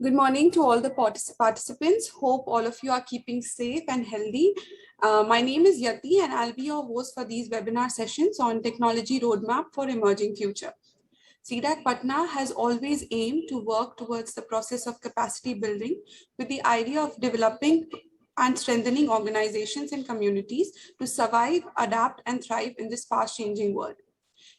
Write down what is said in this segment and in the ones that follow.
Good morning to all the participants. Hope all of you are keeping safe and healthy. My name is Yati and I'll be your host for these webinar sessions on technology roadmap for emerging future. CDAC Patna has always aimed to work towards the process of capacity building with the idea of developing and strengthening organizations and communities to survive, adapt, and thrive in this fast-changing world.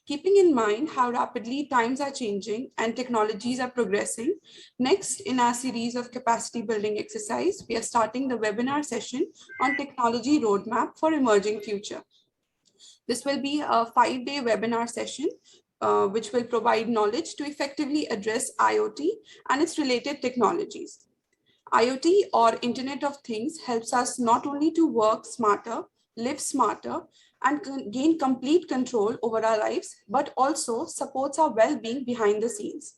Keeping in mind how rapidly times are changing and technologies are progressing, next in our series of capacity building exercise, we are starting the webinar session on technology roadmap for emerging future. This will be a 5-day webinar session which will provide knowledge to effectively address IoT and its related technologies. IoT or Internet of Things helps us not only to work smarter, live smarter, and gain complete control over our lives, but also supports our well-being behind the scenes.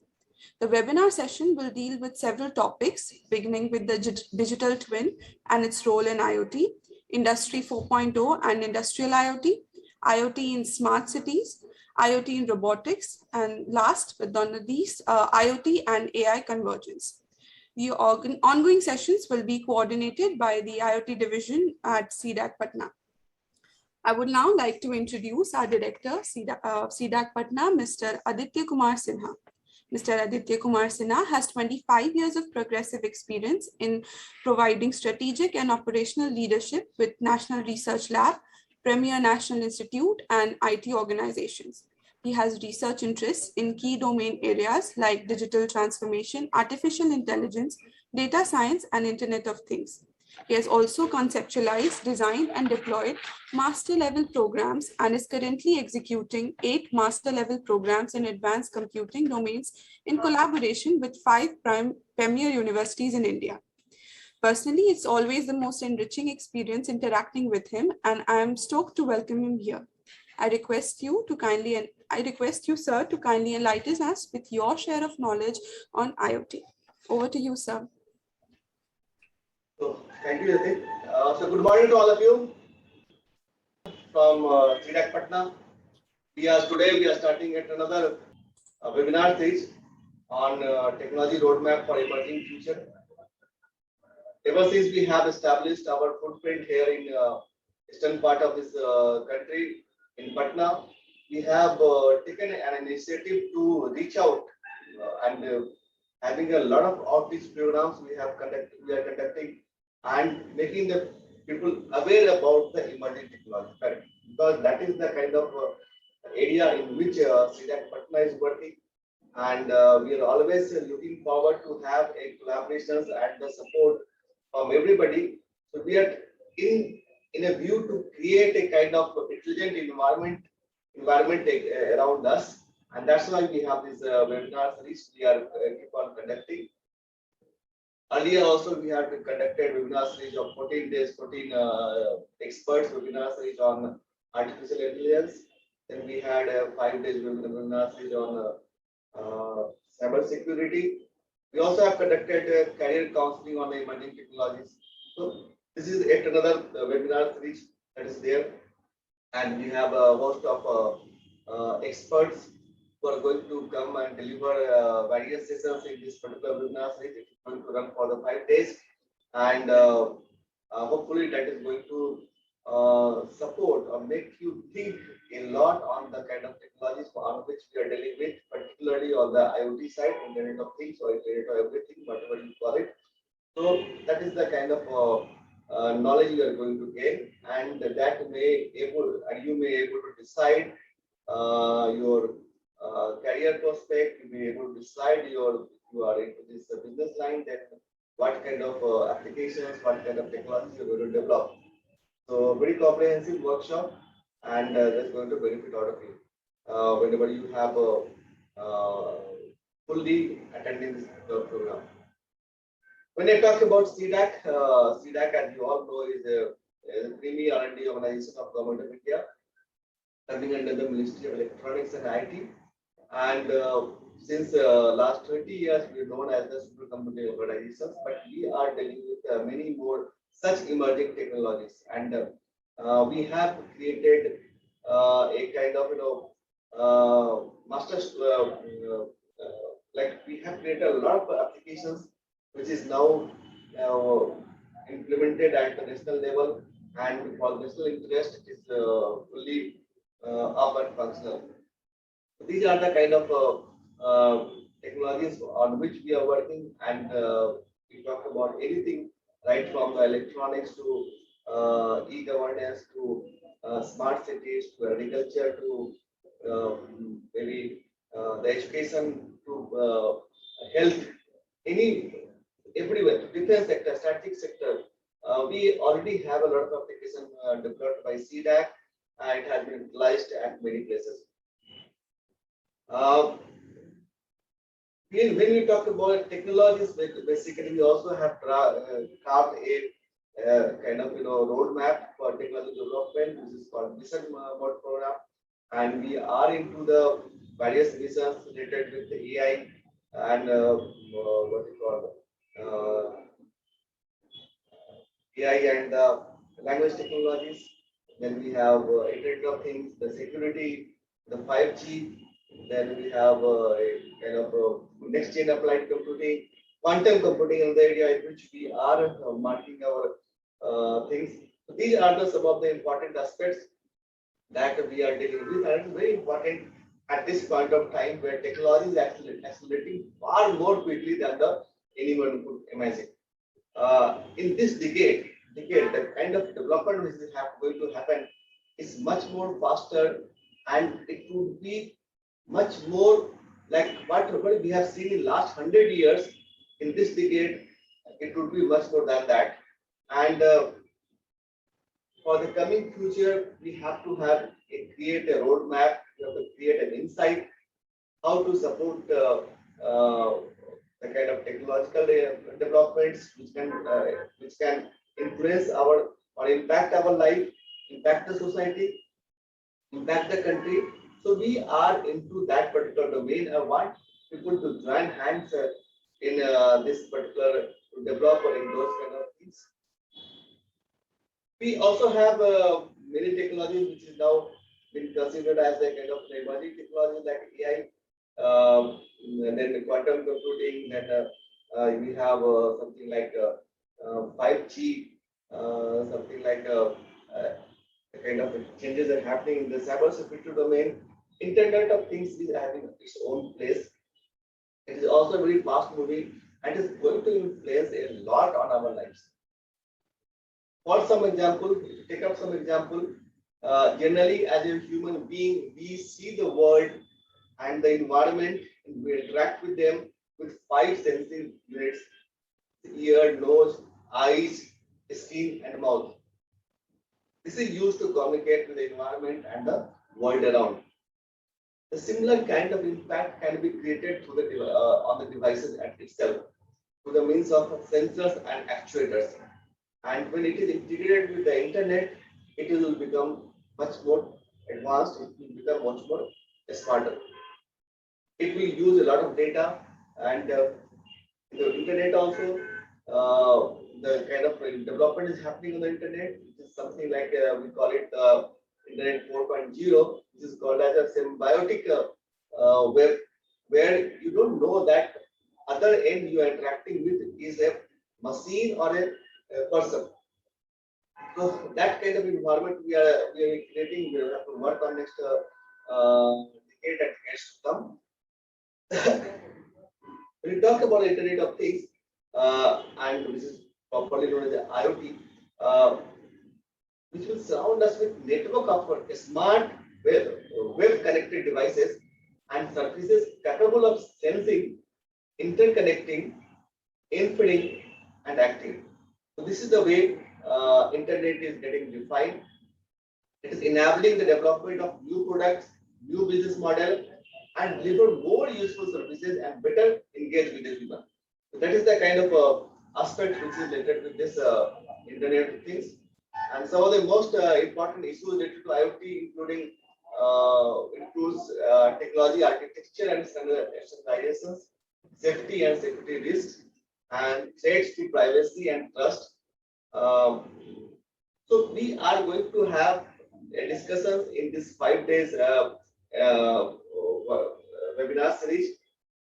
The webinar session will deal with several topics, beginning with the digital twin and its role in IoT, Industry 4.0 and industrial IoT, IoT in smart cities, IoT in robotics, and last but not least, IoT and AI convergence. The ongoing sessions will be coordinated by the IoT division at CDAC Patna. I would now like to introduce our director, CDAC Patna, Mr. Aditya Kumar Sinha. Mr. Aditya Kumar Sinha has 25 years of progressive experience in providing strategic and operational leadership with National Research Lab, Premier National Institute, and IT organizations. He has research interests in key domain areas like digital transformation, artificial intelligence, data science, and Internet of Things. He has also conceptualized, designed, and deployed master-level programs and is currently executing 8 master-level programs in advanced computing domains in collaboration with 5 premier universities in India. Personally, it's always the most enriching experience interacting with him, and I am stoked to welcome him here. I request you, sir, to kindly enlighten us with your share of knowledge on IoT. Over to you, sir. So, thank you, Yati. So, good morning to all of you from CDAC Patna. Today we are starting yet another webinar series on technology roadmap for emerging future. Ever since we have established our footprint here in eastern part of this country, in Patna, we have taken an initiative to reach out and having a lot of outreach programs we are conducting and making the people aware about the emerging technology, right? Because that is the kind of area in which CDAC Patna is working, and we are always looking forward to have a collaborations and the support from everybody. So we are in a view to create a kind of intelligent environment around us, and that's why we have this webinar series we are keep on conducting. Earlier also we had conducted webinar series of 14 days, 14 experts webinar series on artificial intelligence. Then we had a 5 days webinar series on cyber security. We also have conducted career counseling on the emerging technologies. So this is yet another webinar series that is there, and we have a host of experts who are going to come and deliver various sessions in this particular webinar series. It is going to run for the 5 days, and hopefully that is going to support or make you think a lot on the kind of technologies on which we are dealing with, particularly on the IoT side, Internet of Things or Internet of Everything, whatever you call it. So that is the kind of knowledge you are going to gain, and that you may able to decide your career prospect. You may able to decide you are into this business line, then what kind of applications, what kind of technology you're going to develop. So very comprehensive workshop, and that's going to benefit out of you whenever you have fully attending this program. When I talk about CDAC, CDAC, as you all know, is a premier R&D organization of Government of India, coming under the Ministry of Electronics and IT. And since last 20 years, we are known as the supercomputing organizations, but we are dealing with many more such emerging technologies. And we have created a kind of master, like we have created a lot of applications which is now implemented at the national level, and for national interest it is fully up and functional. So these are the kind of technologies on which we are working, and we talk about anything right from the electronics to e-governance to smart cities to agriculture to maybe the education to health, any everywhere, defense sector, static sector. We already have a lot of application developed by CDAC, and it has been utilized at many places. When we talk about technologies, basically we also have carved a kind of roadmap for technology development, which is called Mission Mode Program, and we are into the various missions related with the AI and what we call AI and language technologies. Then we have Internet of Things, the security, the 5G. Then we have a kind of next gen applied computing, quantum computing in the area in which we are marking our things. So these are some of the important aspects that we are dealing with, and it's very important at this point of time where technology is accelerating far more quickly than anyone could imagine. In this decade, the kind of development which is going to happen is much more faster, and it would be much more like what we have seen in last 100 years. In this decade, it would be much more than that. And for the coming future, we have to create a roadmap. We have to create an insight how to support the kind of technological developments which can influence our or impact our life, impact the society, impact the country. So we are into that particular domain. I want people to join hands in this particular to develop or in those kind of things. We also have many technologies which is now been considered as a kind of emerging technology like AI, and then the quantum computing. Then we have something like 5G, something like the kind of changes that are happening in the cybersecurity domain. Internet of Things is having its own place. It is also very fast moving and is going to influence a lot on our lives. For some example, to take up some example, generally as a human being, we see the world and the environment, and we interact with them with 5 sensory units: ear, nose, eyes, skin, and mouth. This is used to communicate with the environment and the world around. A similar kind of impact can be created through the on the devices at itself through the means of sensors and actuators. And when it is integrated with the internet, it will become much more advanced. It will become much more smarter. It will use a lot of data, and the internet also. The kind of development is happening on the internet. It is something like we call it Internet 4.0, which is called as a symbiotic web, where you don't know that other end you are interacting with is a machine or a person. So that kind of environment we are creating. We have to work on next decade that has to come. When you talk about Internet of Things, and this is properly known as the IoT, which will surround us with network of smart web connected devices and services capable of sensing, interconnecting, inferring, and acting. So this is the way internet is getting defined. It is enabling the development of new products, new business model, and deliver more useful services and better engage with the people. So that is the kind of aspect which is related with this Internet of Things. And some of the most important issues related to IoT, including includes technology architecture and standardizations, safety and security risks, and threats to privacy and trust. So we are going to have discussions in this 5 days webinar series.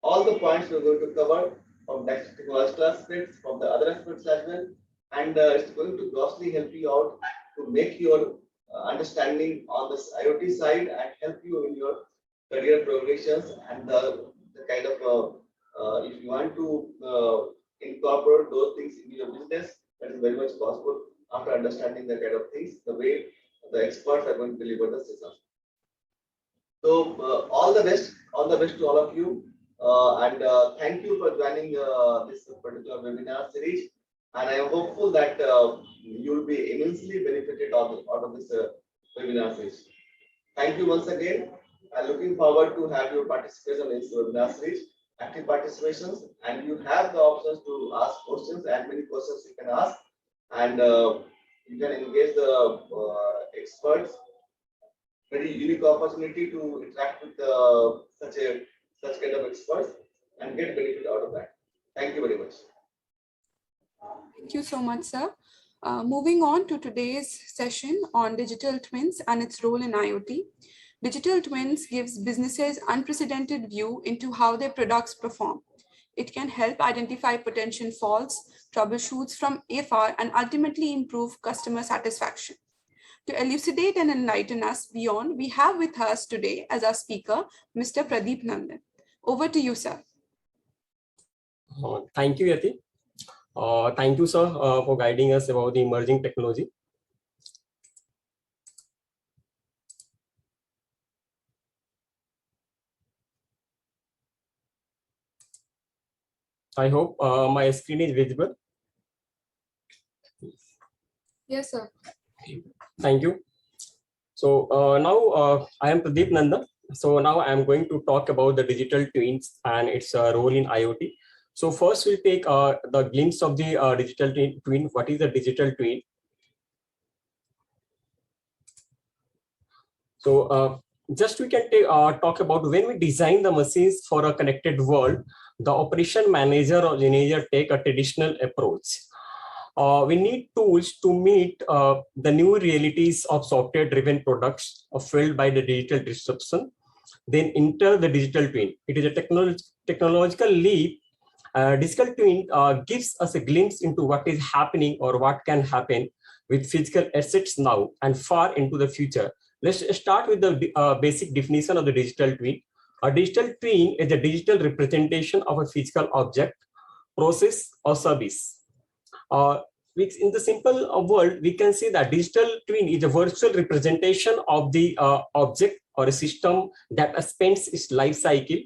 All the points we're going to cover. from technological aspects, from the other aspects as well. And it's going to grossly help you out to make your understanding on this IoT side and help you in your career progressions and the kind of if you want to incorporate those things in your business, that is very much possible after understanding the kind of things, the way the experts are going to deliver the system. So all the best to all of you, and thank you for joining this particular webinar series. And I am hopeful that you will be immensely benefited out of this webinar series. Thank you once again. I'm looking forward to have your participation in this webinar series, active participations, and you have the options to ask questions, as many questions you can ask, and you can engage the experts. Very unique opportunity to interact with such kind of experts and get benefit out of that. Thank you very much. Thank you so much, sir. Moving on to today's session on digital twins and its role in IoT. Digital twins gives businesses unprecedented view into how their products perform. It can help identify potential faults, troubleshoots from afar, and ultimately improve customer satisfaction. To elucidate and enlighten us beyond, we have with us today as our speaker, Mr. Pradeep Nandan. Over to you, sir. Thank you, Yati. Thank you, sir, for guiding us about the emerging technology. I hope my screen is visible. Yes, sir. Thank you. So now I am Pradeep Nandan. So now I am going to talk about the digital twins and its role in IoT. So first we'll take the glimpse of the digital twin. What is a digital twin? So just we can talk about when we design the machines for a connected world, the operation manager or engineer take a traditional approach. We need tools to meet the new realities of software-driven products filled by the digital disruption. Then enter the digital twin. It is a technological leap. Digital twin gives us a glimpse into what is happening or what can happen with physical assets now and far into the future. Let's start with the basic definition of the digital twin. A digital twin is a digital representation of a physical object, process, or service. In the simple world, we can say that digital twin is a virtual representation of the object or a system that spends its life cycle,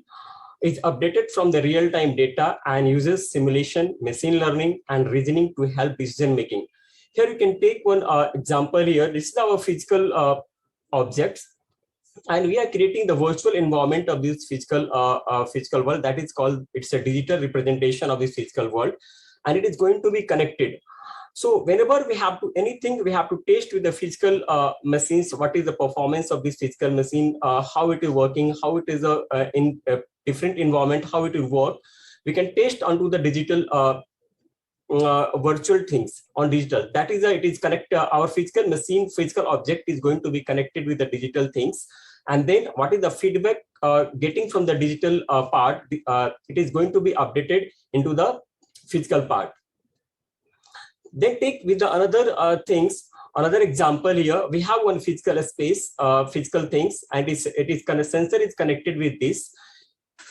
is updated from the real-time data, and uses simulation, machine learning, and reasoning to help decision making. Here you can take one example here. This is our physical objects, and we are creating the virtual environment of this physical world. That is called, it's a digital representation of this physical world, and it is going to be connected. So whenever we have to anything, we have to test with the physical machines. What is the performance of this physical machine? How it is working? How it is in a different environment? How it will work? We can test onto the digital virtual things on digital. That is it is connected. Our physical machine, physical object is going to be connected with the digital things. And then what is the feedback getting from the digital part? It is going to be updated into the physical part. Then take with the another things, another example here. We have one physical space, physical things, and sensor is connected with this.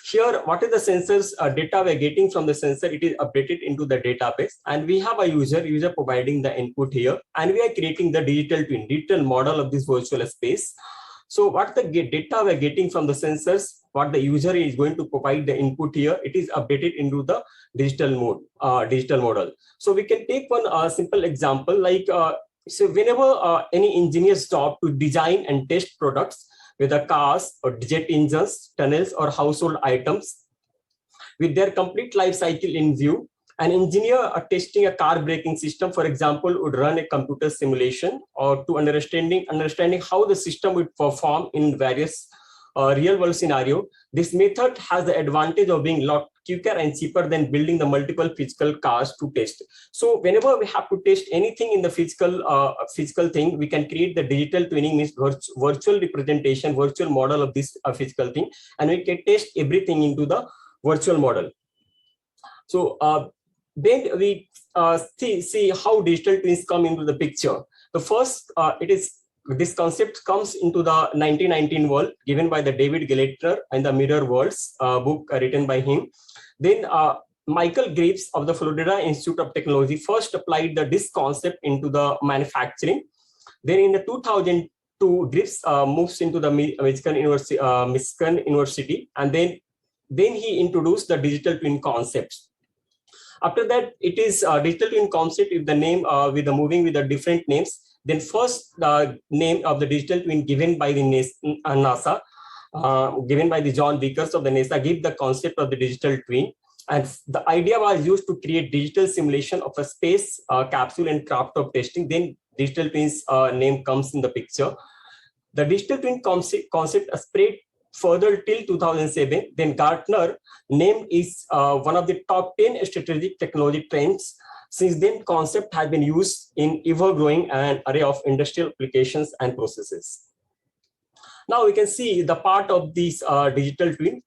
Here, what is the sensors data we're getting from the sensor? It is updated into the database, and we have a user providing the input here, and we are creating the digital twin, digital model of this virtual space. So what the data we're getting from the sensors, what the user is going to provide the input here, it is updated into the digital mode, digital model. So we can take one simple example, like so whenever any engineer's job to design and test products, whether cars or jet engines, tunnels, or household items, with their complete life cycle in view, an engineer testing a car braking system, for example, would run a computer simulation or to understanding how the system would perform in various real world scenario. This method has the advantage of being a lot quicker and cheaper than building the multiple physical cars to test. So whenever we have to test anything in the physical thing, we can create the digital twinning, means virtual representation, virtual model of this physical thing, and we can test everything into the virtual model. So then we see how digital twins come into the picture. The first, this concept comes into the 1919 world given by the David Gleitner and the Mirror Worlds book written by him. Then Michael Graves of the Florida Institute of Technology first applied this concept into the manufacturing. Then in the 2002, Graves moves into the Michigan University, and then he introduced the digital twin concepts. After that, it is digital twin concept with the name with the moving with the different names. Then first the name of the digital twin given by the NASA, given by the John Vickers of the NASA, give the concept of the digital twin. And the idea was used to create digital simulation of a space capsule and craft of testing. Then digital twins name comes in the picture. The digital twin concept spread further till 2007. Then Gartner named is one of the top 10 strategic technology trends. Since then, concept has been used in ever-growing an array of industrial applications and processes. Now we can see the part of this digital twin.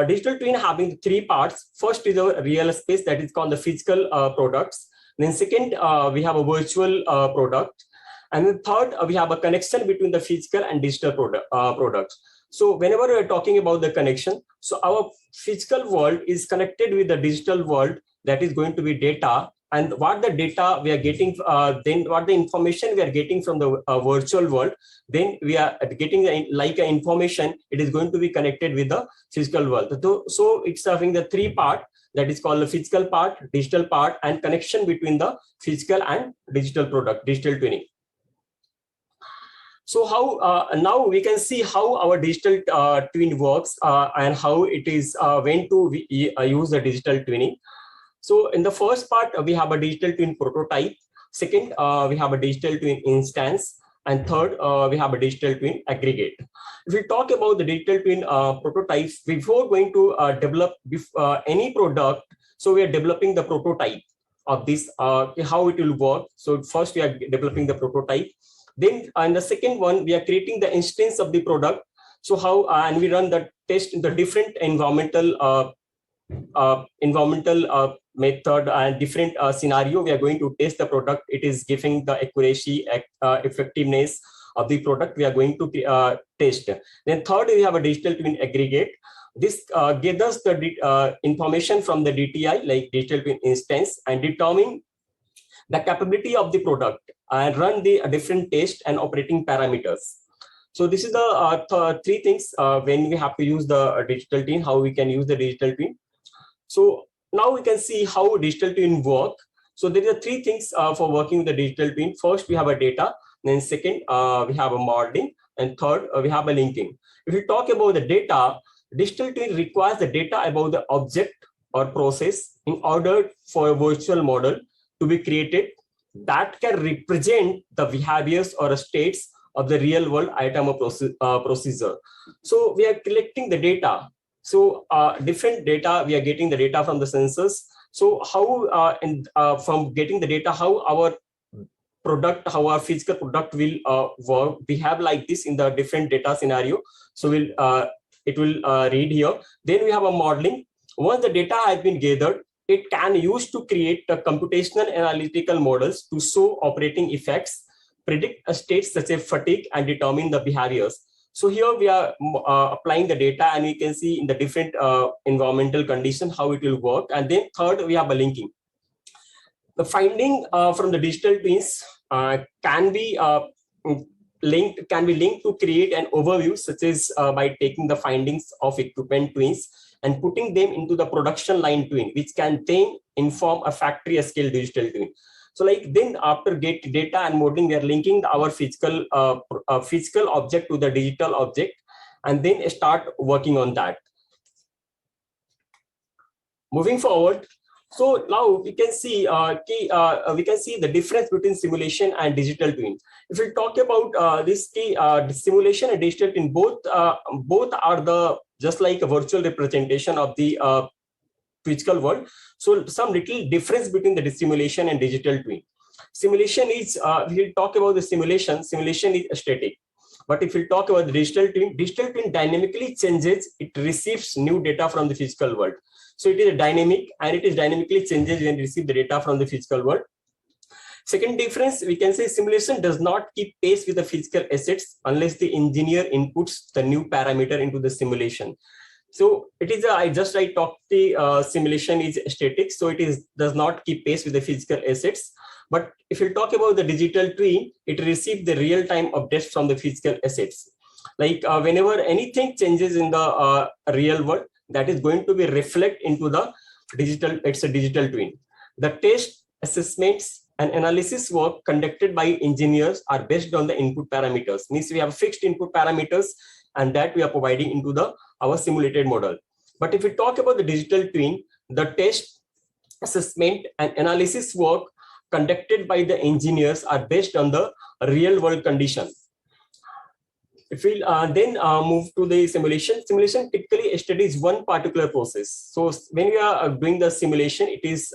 Digital twin having three parts. First is a real space that is called the physical products. Then second, we have a virtual product. And then third, we have a connection between the physical and digital products. So whenever we're talking about the connection, so our physical world is connected with the digital world, that is going to be data. And what the data we are getting, then what the information we are getting from the virtual world, then we are getting information, it is going to be connected with the physical world. So it's having the three part, that is called the physical part, digital part, and connection between the physical and digital product, digital twinning. So how now we can see how our digital twin works and how it is when to use the digital twinning. So in the first part, we have a digital twin prototype. Second, we have a digital twin instance. And third, we have a digital twin aggregate. If we talk about the digital twin prototype, before going to develop any product, so we are developing the prototype of this, how it will work. So first we are developing the prototype. Then in the second one, we are creating the instance of the product. So how, and we run the test in the different environmental method and different scenario. We are going to test the product. It is giving the accuracy, effectiveness of the product we are going to test. Then third, we have a digital twin aggregate. This gives us the information from the DTI, like digital twin instance, and determine the capability of the product and run the different test and operating parameters. So this is the three things when we have to use the digital twin, how we can use the digital twin. So now we can see how digital twin work. So there are three things for working with the digital twin. First, we have a data. Then second, we have a modeling. And third, we have a linking. If we talk about the data, digital twin requires the data about the object or process in order for a virtual model to be created that can represent the behaviors or states of the real world item or procedure. So we are collecting the data. So different data, we are getting the data from the sensors. So how from getting the data, how our product, how our physical product will work, we have like this in the different data scenario. So it will read here. Then we have a modeling. Once the data has been gathered, it can use to create computational analytical models to show operating effects, predict states such as fatigue, and determine the behaviors. So here we are applying the data, and we can see in the different environmental conditions how it will work. And then third, we have a linking. The finding from the digital twins can be linked to create an overview, such as by taking the findings of equipment twins and putting them into the production line twin, which can then inform a factory scale digital twin. So like then after get data and modeling, we are linking our physical object to the digital object, and then start working on that. Moving forward, so now we can see the difference between simulation and digital twin. If we talk about this simulation and digital twin, both are the just like a virtual representation of the physical world. So some little difference between the simulation and digital twin. Simulation is, we'll talk about the simulation is static. But if we talk about the digital twin dynamically changes, it receives new data from the physical world. So it is dynamic, and it is dynamically changes when you receive the data from the physical world. Second difference, we can say simulation does not keep pace with the physical assets unless the engineer inputs the new parameter into the simulation. So it is I talked the simulation is static, so it does not keep pace with the physical assets. But if you talk about the digital twin, it receives the real-time updates from the physical assets. Like whenever anything changes in the real world, that is going to be reflect into the digital. It's a digital twin. The test, assessments, and analysis work conducted by engineers are based on the input parameters. Means we have fixed input parameters, and that we are providing into our simulated model. But if we talk about the digital twin, the test, assessment, and analysis work conducted by the engineers are based on the real world condition. If we then move to the simulation typically studies one particular process. So when we are doing the simulation, it is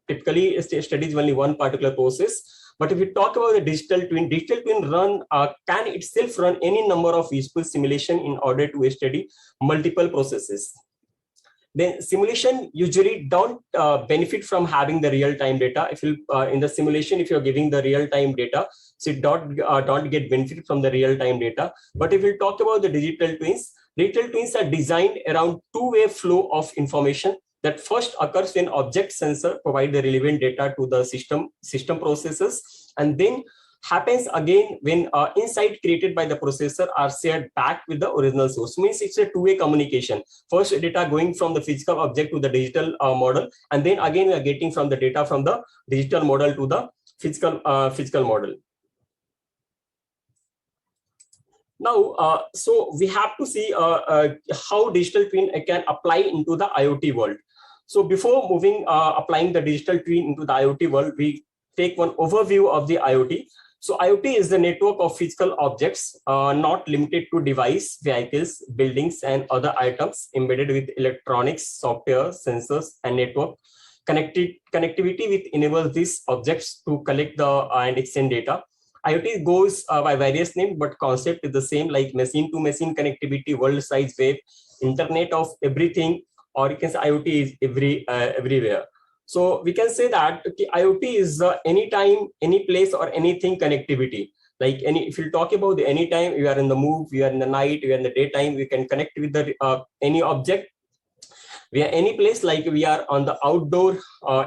typically studies only one particular process. But if we talk about the digital twin can itself run any number of useful simulation in order to study multiple processes. Then simulation usually don't benefit from having the real-time data. If you in the simulation, if you're giving the real-time data, so it don't get benefit from the real-time data. But if we talk about the digital twins are designed around two-way flow of information that first occurs when object sensor provide the relevant data to the system processes, and then happens again when insight created by the processor are shared back with the original source. Means it's a two-way communication. First data going from the physical object to the digital model, and then again we are getting from the data from the digital model to the physical model. Now, so we have to see how digital twin can apply into the IoT world. So before moving applying the digital twin into the IoT world, we take one overview of the IoT. So IoT is the network of physical objects, not limited to device, vehicles, buildings, and other items embedded with electronics, software, sensors, and network connectivity which enables these objects to collect and exchange data. IoT goes by various names, but concept is the same, like machine-to-machine connectivity, world-size web, Internet of everything, or you can say IoT is everywhere. So we can say that IoT is anytime, any place, or anything connectivity. Like if you talk about the anytime, you are in the move, you are in the night, you are in the daytime, we can connect with the any object. We are any place, like we are on the outdoor,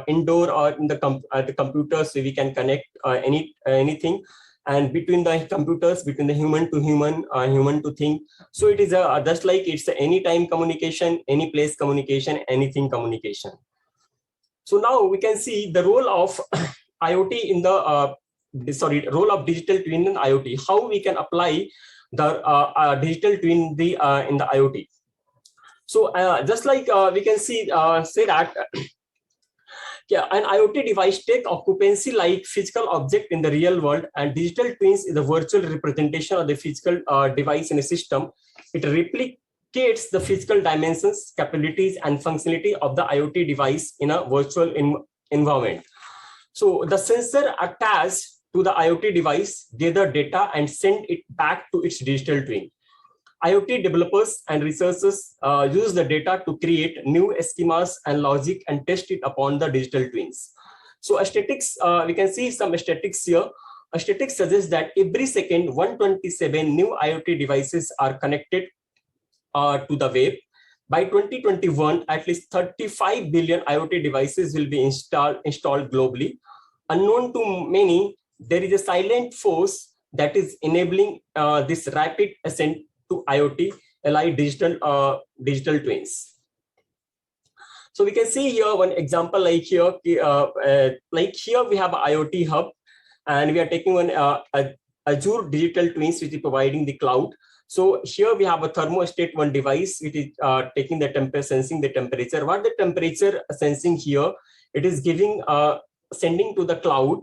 indoor, or in the computer, so we can connect anything. And between the computers, between the human to human, human to thing. So it is just like it's anytime communication, any place communication, anything communication. So now we can see the role of IoT in the role of digital twin in IoT. How we can apply the digital twin in the IoT. So just like we can see say that an IoT device take occupancy like physical object in the real world, and digital twins is the virtual representation of the physical device in a system. It replicates the physical dimensions, capabilities, and functionality of the IoT device in a virtual environment. So the sensor attached to the IoT device gather data and send it back to its digital twin. IoT developers and researchers use the data to create new schemas and logic and test it upon the digital twins. So aesthetics, we can see some aesthetics here. Aesthetics suggests that every second 127 new IoT devices are connected to the web. By 2021, at least 35 billion IoT devices will be installed globally. Unknown to many, there is a silent force that is enabling this rapid ascent to IoT, allied digital twins. So we can see here one example, like here we have an IoT hub, and we are taking one Azure digital twins, which is providing the cloud. So here we have a thermostat one device, which is taking the sensing the temperature. What the temperature sensing here, it is giving sending to the cloud,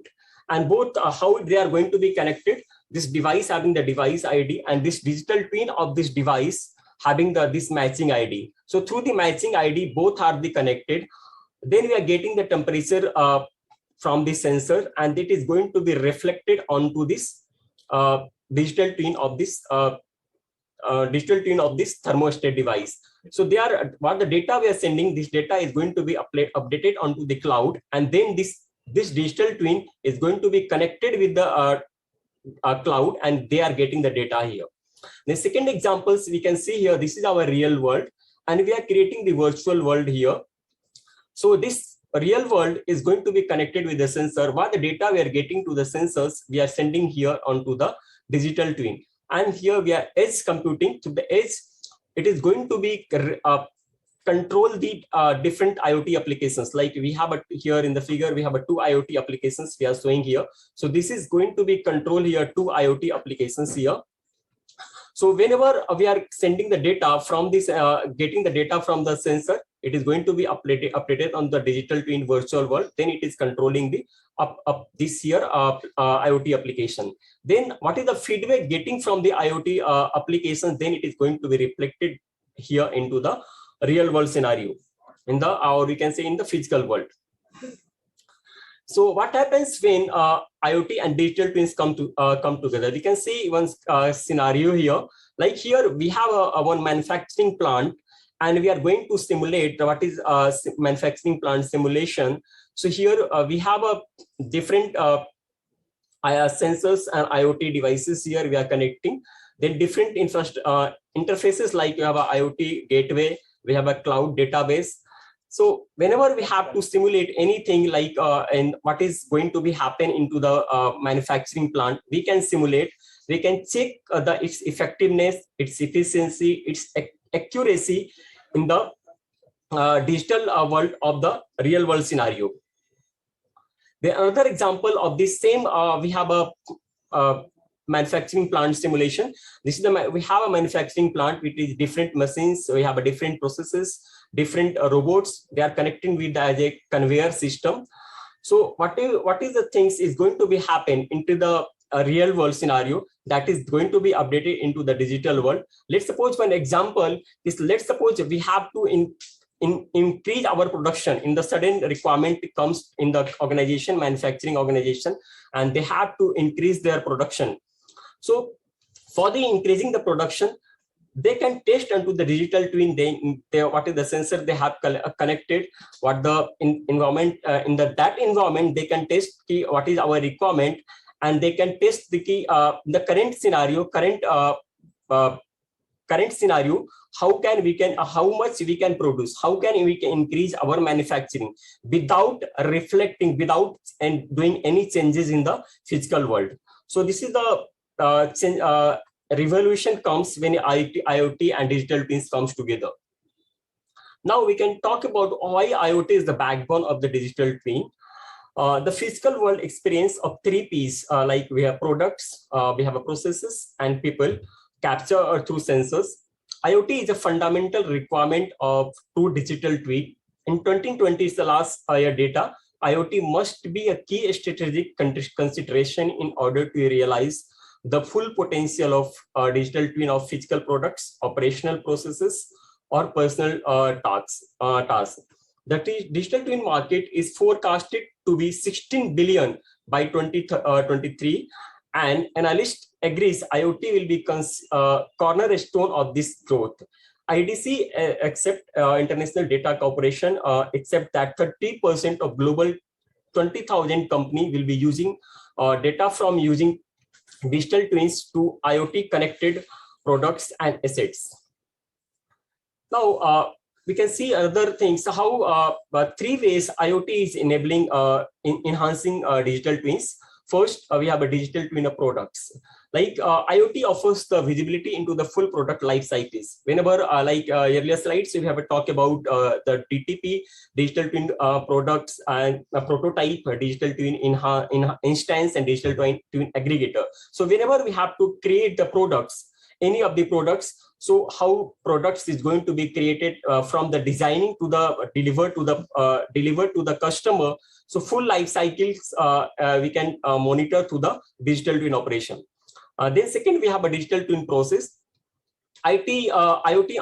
and both how they are going to be connected. This device having the device ID, and this digital twin of this device having this matching ID. So through the matching ID, both are connected. Then we are getting the temperature from the sensor, and it is going to be reflected onto this digital twin of this thermostat device. So they are what the data we are sending. This data is going to be updated onto the cloud, and then this digital twin is going to be connected with the cloud, and they are getting the data here. The second examples we can see here. This is our real world, and we are creating the virtual world here. So this real world is going to be connected with the sensor. What the data we are getting to the sensors, we are sending here onto the digital twin. And here we are edge computing. To the edge, it is going to be control the different IoT applications. Like we have here in the figure, we have 2 IoT applications we are showing here. So this is going to be control here 2 IoT applications here. So whenever we are sending the data from this, getting the data from the sensor, it is going to be updated on the digital twin virtual world. Then it is controlling the this here IoT application. Then what is the feedback getting from the IoT applications? Then it is going to be reflected here into the real world scenario, in the, or we can say in the physical world. So what happens when IoT and digital twins come together? We can see one scenario here. Like here we have one manufacturing plant, and we are going to simulate what is manufacturing plant simulation. So here we have a different sensors and IoT devices here we are connecting. Then different interfaces, like you have a IoT gateway, we have a cloud database. So whenever we have to simulate anything like and what is going to be happen into the manufacturing plant, we can simulate. We can check its effectiveness, its efficiency, its accuracy in the digital world of the real world scenario. The another example of this same, we have a manufacturing plant simulation. This is we have a manufacturing plant with different machines. So we have a different processes, different robots. They are connecting with as a conveyor system. So what is the things is going to be happen into the real world scenario that is going to be updated into the digital world. Let's suppose one example is, let's suppose we have to increase our production. In the sudden requirement comes in the organization, manufacturing organization, and they have to increase their production. So for the increasing the production, they can test onto the digital twin. They what is the sensor they have connected, what the environment in that environment they can test what is our requirement, and they can test the current scenario, current scenario, how much we can produce, how can we increase our manufacturing without reflecting, without and doing any changes in the physical world. So this is the revolution comes when IoT and digital twins comes together. Now we can talk about why IoT is the backbone of the digital twin. The physical world experience of 3 Ps, like we have products, we have processes, and people capture through sensors. IoT is a fundamental requirement of true digital twin. In 2020 is the last year data. IoT must be a key strategic consideration in order to realize the full potential of digital twin of physical products, operational processes, or personal tasks. The digital twin market is forecasted to be 16 billion by 2023, and analyst agrees IoT will be cornerstone of this growth. IDC, International Data Corporation, accept that 30% of global 20,000 company will be using data from using digital twins to IoT connected products and assets. Now, we can see other things, how 3 ways IoT is enabling, enhancing digital twins. First, we have a digital twin of products. Like IoT offers the visibility into the full product life cycles. Whenever, like earlier slides, we have a talk about the DTP, digital twin products, and a prototype, digital twin in instance, and digital twin aggregator. So whenever we have to create the products, any of the products, so how products is going to be created from the designing to the delivered to the customer. So full life cycles we can monitor through the digital twin operation. Then second, we have a digital twin process. IoT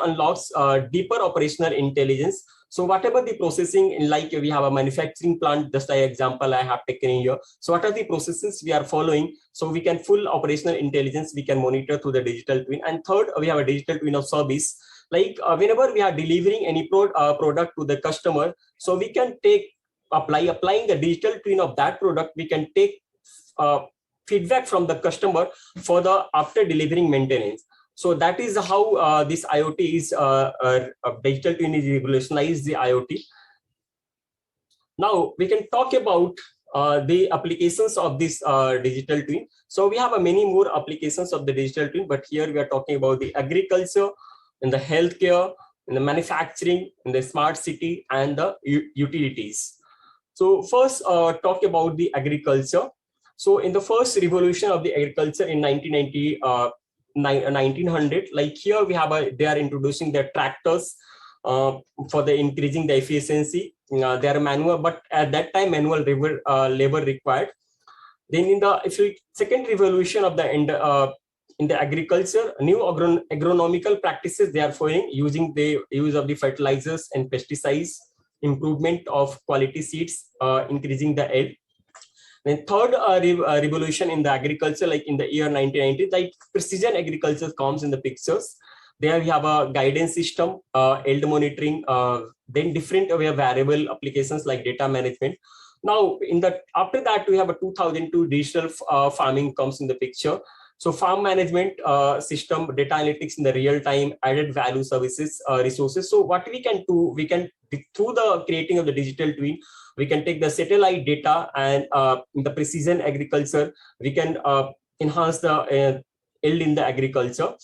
unlocks deeper operational intelligence. So whatever the processing, like we have a manufacturing plant, just an example I have taken here. So what are the processes we are following? So we can full operational intelligence we can monitor through the digital twin. And third, we have a digital twin of service. Like whenever we are delivering any product to the customer, so we can applying the digital twin of that product, we can take feedback from the customer for the after delivering maintenance. So that is how this IoT is digital twin is revolutionized the IoT. Now we can talk about the applications of this digital twin. So we have many more applications of the digital twin, but here we are talking about the agriculture, in the healthcare, in the manufacturing, in the smart city, and the utilities. So first, talk about the agriculture. So in the first revolution of the agriculture in 1900, like here we have they are introducing their tractors for the increasing the efficiency. They are manual, but at that time manual labor required. Then in the second revolution of the end in the agriculture, new agronomical practices they are following, using the use of the fertilizers and pesticides, improvement of quality seeds, increasing the yield. Then third revolution in the agriculture, like in the year 1990, like precision agriculture comes in the pictures. There we have a guidance system, yield monitoring, then different variable applications like data management. Now, after that, we have a 2002 digital farming comes in the picture. So farm management system, data analytics in the real time, added value services, resources. So what we can do, through the creating of the digital twin, we can take the satellite data and in the precision agriculture, we can enhance the yield in the agriculture.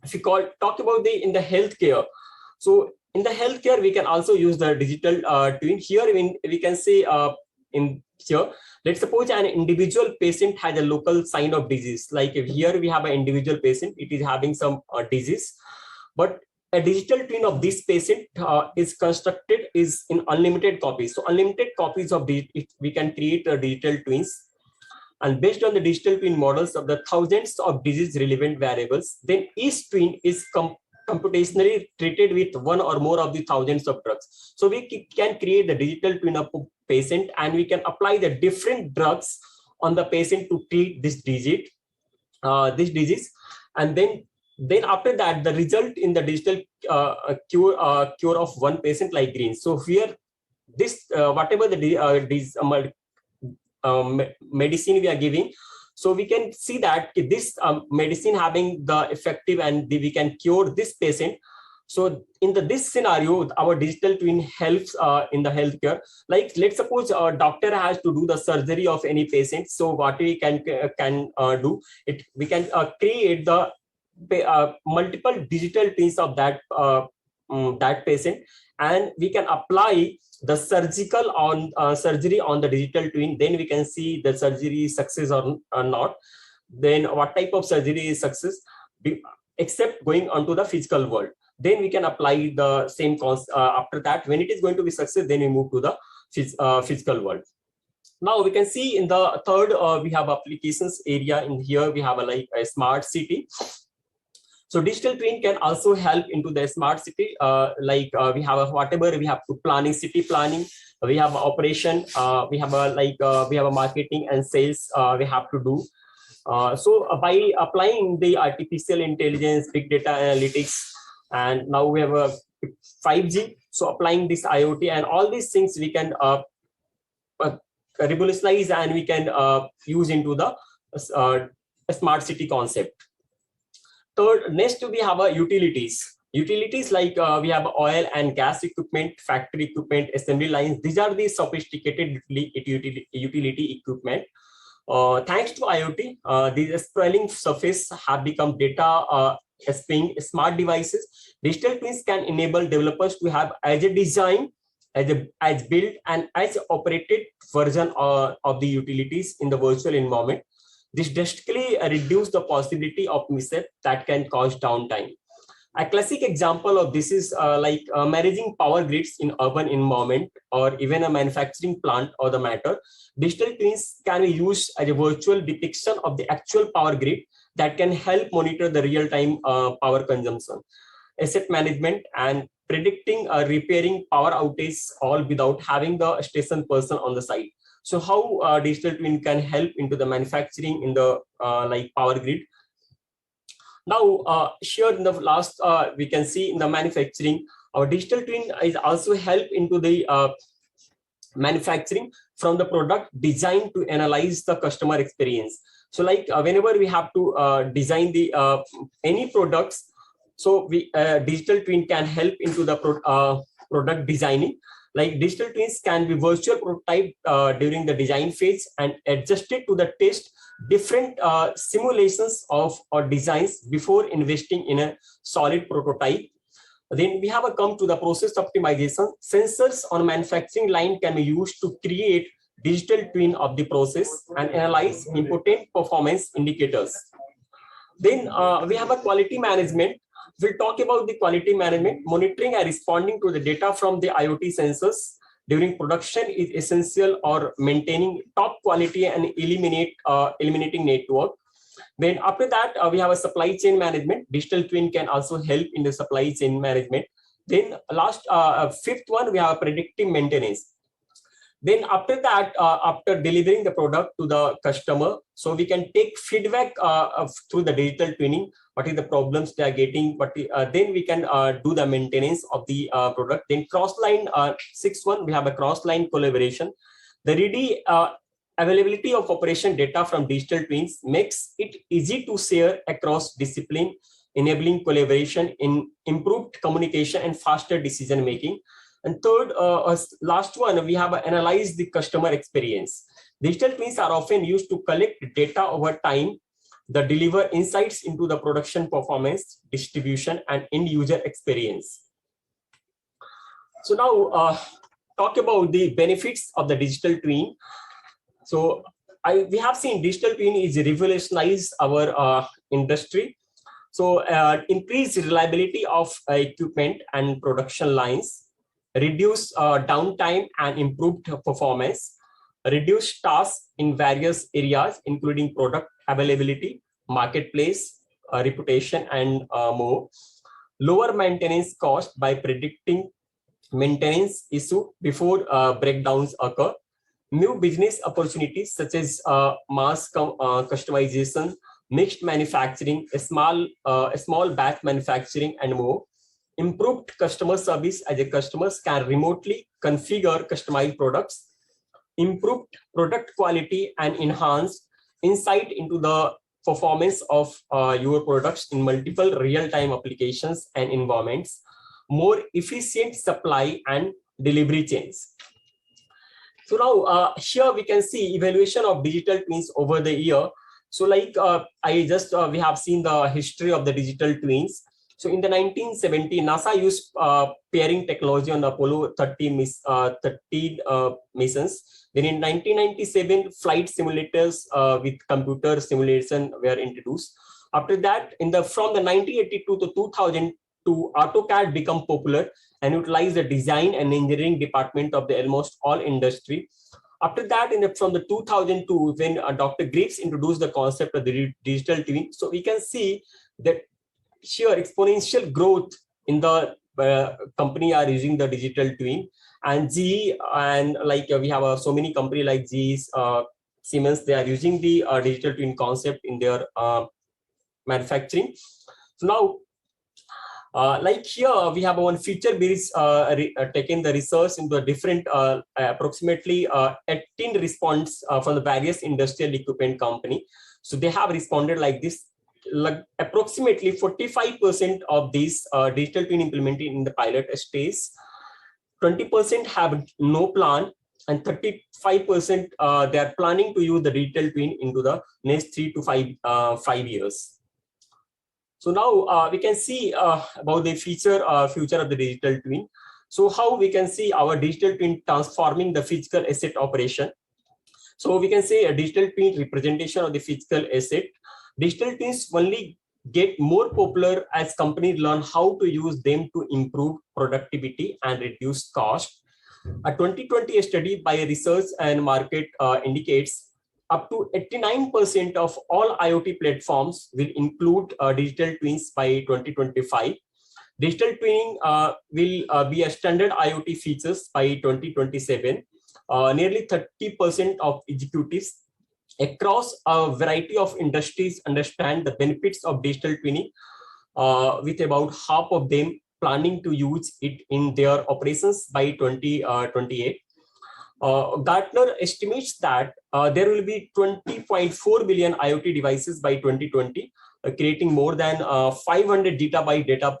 If we talk about in the healthcare, so in the healthcare we can also use the digital twin. Here we can say in here, let's suppose an individual patient has a local sign of disease. Like here we have an individual patient, it is having some disease, but a digital twin of this patient is constructed is in unlimited copies. So unlimited copies of we can create digital twins. And based on the digital twin models of the thousands of disease relevant variables, then each twin is computationally treated with one or more of the thousands of drugs. So we can create the digital twin of a patient, and we can apply the different drugs on the patient to treat this disease. And then after that, the result in the digital cure of one patient like green. So here, this whatever the medicine we are giving, so we can see that this medicine having the effective and we can cure this patient. So in this scenario, our digital twin helps in the healthcare. Like let's suppose a doctor has to do the surgery of any patient. So what we can do, we can create the multiple digital twins of that patient, and we can apply the surgery on the digital twin. Then we can see the surgery success or not. Then what type of surgery is success, except going onto the physical world. Then we can apply the same concept. After that, when it is going to be success, then we move to the physical world. Now we can see in the third, we have applications area. In here we have a smart city. So digital twin can also help into the smart city. We have whatever we have to planning, city planning, we have operation, we have a marketing and sales we have to do. So by applying the artificial intelligence, big data analytics, and now we have a 5G. So applying this IoT and all these things we can revolutionize, and we can use into the smart city concept. Third, next we have utilities. Utilities like we have oil and gas equipment, factory equipment, assembly lines. These are the sophisticated utility equipment. Thanks to IoT, these sprawling surface have become data being smart devices. Digital twins can enable developers to have as a design, as built, and as operated version of the utilities in the virtual environment. This drastically reduces the possibility of mishap that can cause downtime. A classic example of this is managing power grids in urban environment, or even a manufacturing plant or the matter. Digital twins can be used as a virtual depiction of the actual power grid that can help monitor the real-time power consumption, asset management, and predicting repairing power outage, all without having the station person on the site. So how digital twin can help into the manufacturing in the power grid. Now, here in the last, we can see in the manufacturing, our digital twin is also help into the manufacturing from the product design to analyze the customer experience. So like whenever we have to design the any products, so we digital twin can help into the product designing. Like digital twins can be virtual prototype during the design phase and adjusted to the test different simulations of or designs before investing in a solid prototype. Then we have come to the process optimization. Sensors on manufacturing line can be used to create digital twin of the process and analyze important performance indicators. Then we have a quality management. We'll talk about the quality management. Monitoring and responding to the data from the IoT sensors during production is essential or maintaining top quality and eliminating network. Then after that, we have a supply chain management. Digital twin can also help in the supply chain management. Then last, fifth one, we have predictive maintenance. Then after that, after delivering the product to the customer, so we can take feedback through the digital twinning, what is the problems they are getting, but then we can do the maintenance of the product. Then cross-line, sixth one, we have a cross-line collaboration. The ready availability of operation data from digital twins makes it easy to share across discipline, enabling collaboration in improved communication and faster decision making. And third, last one, we have analyzed the customer experience. Digital twins are often used to collect data over time that deliver insights into the production performance, distribution, and end user experience. So now talk about the benefits of the digital twin. So we have seen digital twin is revolutionized our industry. So increased reliability of equipment and production lines, reduce downtime and improved performance, reduce tasks in various areas, including product availability, marketplace, reputation, and more. Lower maintenance cost by predicting maintenance issue before breakdowns occur. New business opportunities such as mass customization, mixed manufacturing, small batch manufacturing, and more. Improved customer service as customers can remotely configure customized products. Improved product quality and enhanced insight into the performance of your products in multiple real-time applications and environments. More efficient supply and delivery chains. So now here we can see evaluation of digital twins over the year. So like we have seen the history of the digital twins. So in the 1970, NASA used pairing technology on the Apollo 13 missions. Then in 1997, flight simulators with computer simulation were introduced. After that, from the 1982 to 2002, AutoCAD became popular and utilized the design and engineering department of the almost all industry. After that, from the 2002, when Dr. Graves introduced the concept of the digital twin, so we can see that sheer exponential growth in the company are using the digital twin. And GE and we have so many companies like GE, Siemens, they are using the digital twin concept in their manufacturing. So now, here we have one feature based taking the research into a different approximately 18 response from the various industrial equipment company. So they have responded like this. Like approximately 45% of these digital twin implemented in the pilot stage, 20% have no plan, and 35% they are planning to use the digital twin into the next 3 to 5 years. So now we can see about the future of the digital twin. So how we can see our digital twin transforming the physical asset operation. So we can say a digital twin representation of the physical asset. Digital twins only get more popular as companies learn how to use them to improve productivity and reduce cost. A 2020 study by Research and Market indicates up to 89% of all IoT platforms will include digital twins by 2025. Digital twinning will be a standard IoT features by 2027. Nearly 30% of executives across a variety of industries understand the benefits of digital twinning, with about half of them planning to use it in their operations by 2028. Gartner estimates that there will be 20.4 billion IoT devices by 2020, creating more than 500 gigabyte data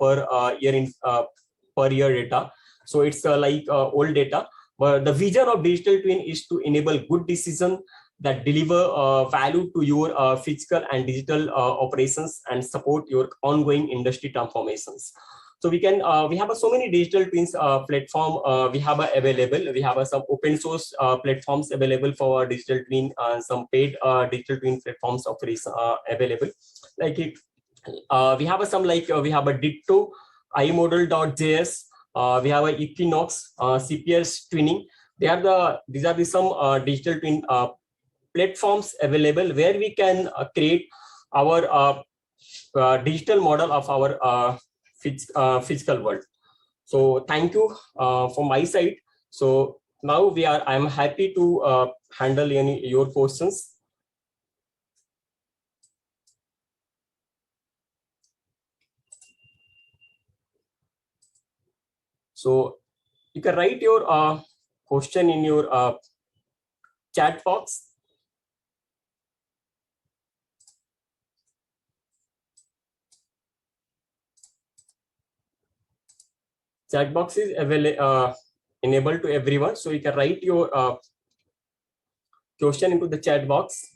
per year data. So it's old data. But the vision of digital twin is to enable good decision that deliver value to your physical and digital operations and support your ongoing industry transformations. So we have so many digital twins platform we have available. We have some open source platforms available for digital twin, and some paid digital twin platforms available. Like it, we have we have a Ditto, iModel.js, we have a Equinox, CPS twinning. These are the some digital twin platforms available where we can create our digital model of our physical world. So thank you from my side. So now I'm happy to handle your questions. So you can write your question in your chat box. Chat box is enabled to everyone, so you can write your question into the chat box.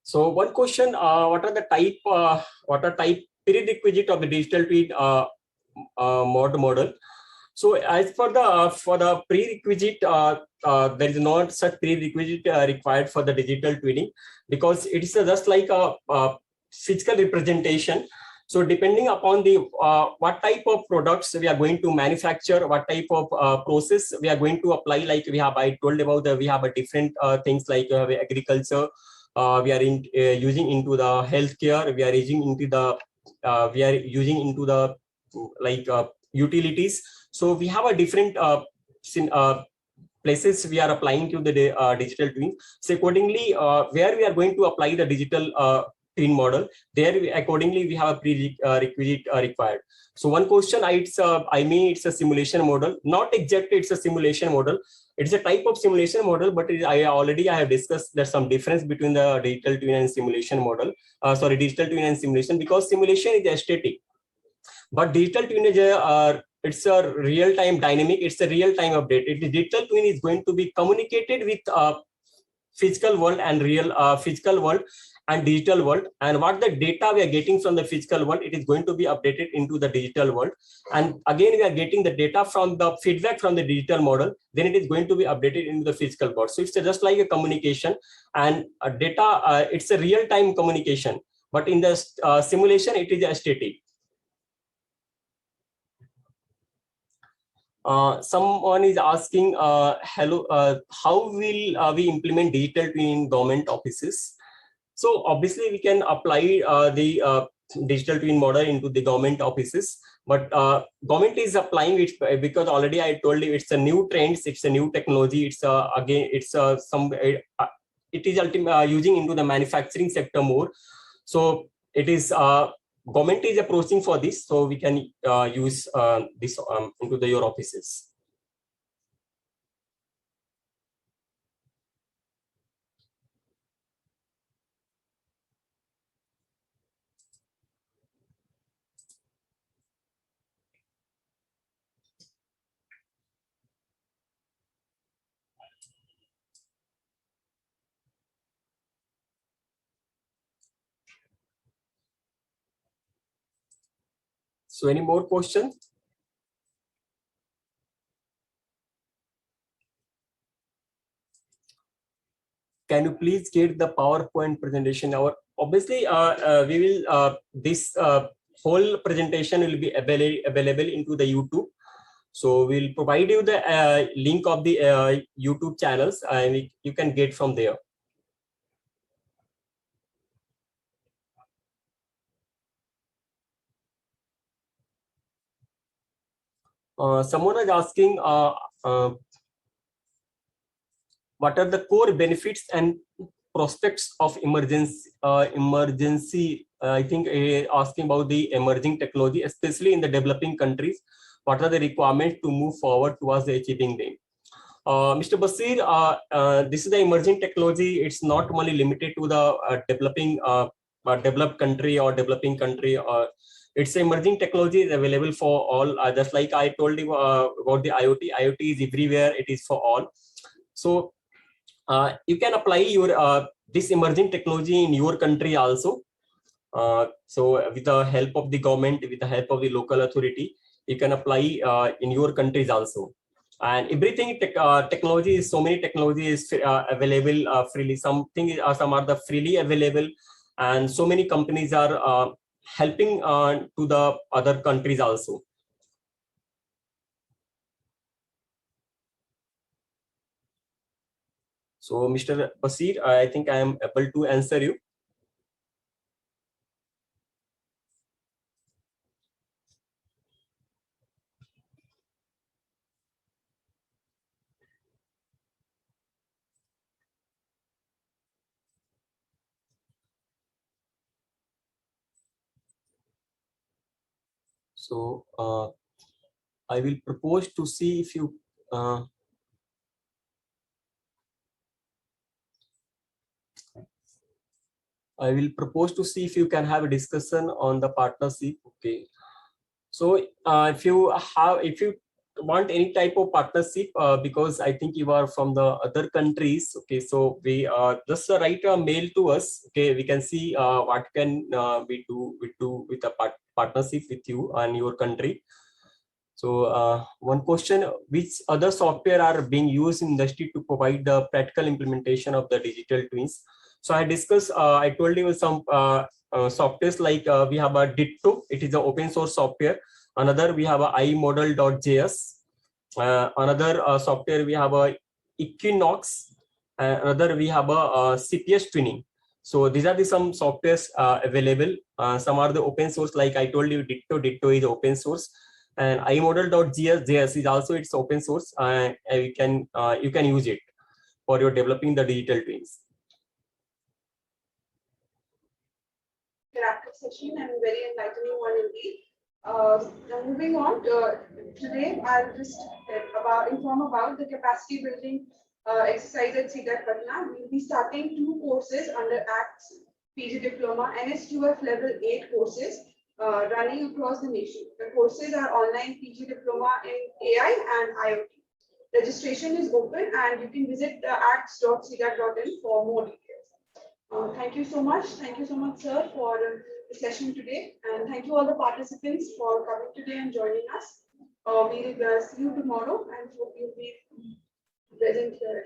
So one question: what are type prerequisite of the digital twin model? So as for the prerequisite, there is not such prerequisite required for the digital twinning, because it is just like a physical representation. So depending upon the what type of products we are going to manufacture, what type of process we are going to apply, like I told about we have a different things like agriculture. We are using into the healthcare. We are using into the utilities. So we have a different places we are applying to the digital twin. So accordingly, where we are going to apply the digital twin model, there accordingly we have a prerequisite required. So one question, it's a simulation model. Not exactly it's a simulation model. It's a type of simulation model, but I have discussed there's some difference between the digital twin and simulation model. Digital twin and simulation, because simulation is static, but digital twin is it's a real-time dynamic. It's a real-time update. Digital twin is going to be communicated with physical world and real physical world and digital world. And what the data we are getting from the physical world, it is going to be updated into the digital world. And again, we are getting the data from the feedback from the digital model. Then it is going to be updated into the physical world. So it's just like a communication, and data. It's a real-time communication. But in the simulation, it is a static. Someone is asking, hello, how will we implement digital twin in government offices? So obviously we can apply the digital twin model into the government offices, but government is applying it because already I told you it's a new trend, it's a new technology. It's it is using into the manufacturing sector more. So it is government is approaching for this, so we can use this into your offices. So any more questions? Can you please get the PowerPoint presentation? Obviously, we will this whole presentation will be available into the YouTube. So we'll provide you the link of the YouTube channels, and you can get from there. Someone is asking, what are the core benefits and prospects of emergency? I think asking about the emerging technology, especially in the developing countries. What are the requirements to move forward towards achieving them? Mr. Basir, this is the emerging technology. It's not only limited to the developed country or developing country. It's emerging technology is available for all. Just like I told you about the IoT. IoT is everywhere. It is for all. So you can apply your this emerging technology in your country also. So with the help of the government, with the help of the local authority, you can apply in your countries also. And everything technology is, so many technology is available freely. Some are the freely available, and so many companies are helping to the other countries also. So Mr. Basir, I think I am able to answer you. So I will propose to see if you I will propose to see if you can have a discussion on the partnership. Okay. So if you want any type of partnership, because I think you are from the other countries. Okay. So we just write a mail to us. Okay. We can see what can we do with a partnership with you and your country. So one question, which other software are being used in industry to provide the practical implementation of the digital twins? So I discussed, I told you some softwares like we have a Ditto, it is an open source software. Another, we have a iModel.js. Another software, we have a Equinox. Another, we have a CPS Twinning. So these are some softwares available. Some are the open source, like I told you, Ditto is open source. And iModel.js is also it's open source. You can use it for your developing the digital twins. Interactive session and very enlightening one indeed. Moving on, today I'll just inform about the capacity building exercise at CDAC Patna. We'll be starting 2 courses under ACTS PG Diploma, NSQF Level 8 courses running across the nation. The courses are online PG Diploma in AI and IoT. Registration is open and you can visit acts.cdac.in for more details. Thank you so much. Thank you so much, sir, for the session today. And thank you all the participants for coming today and joining us. We'll see you tomorrow and hope you'll be present here.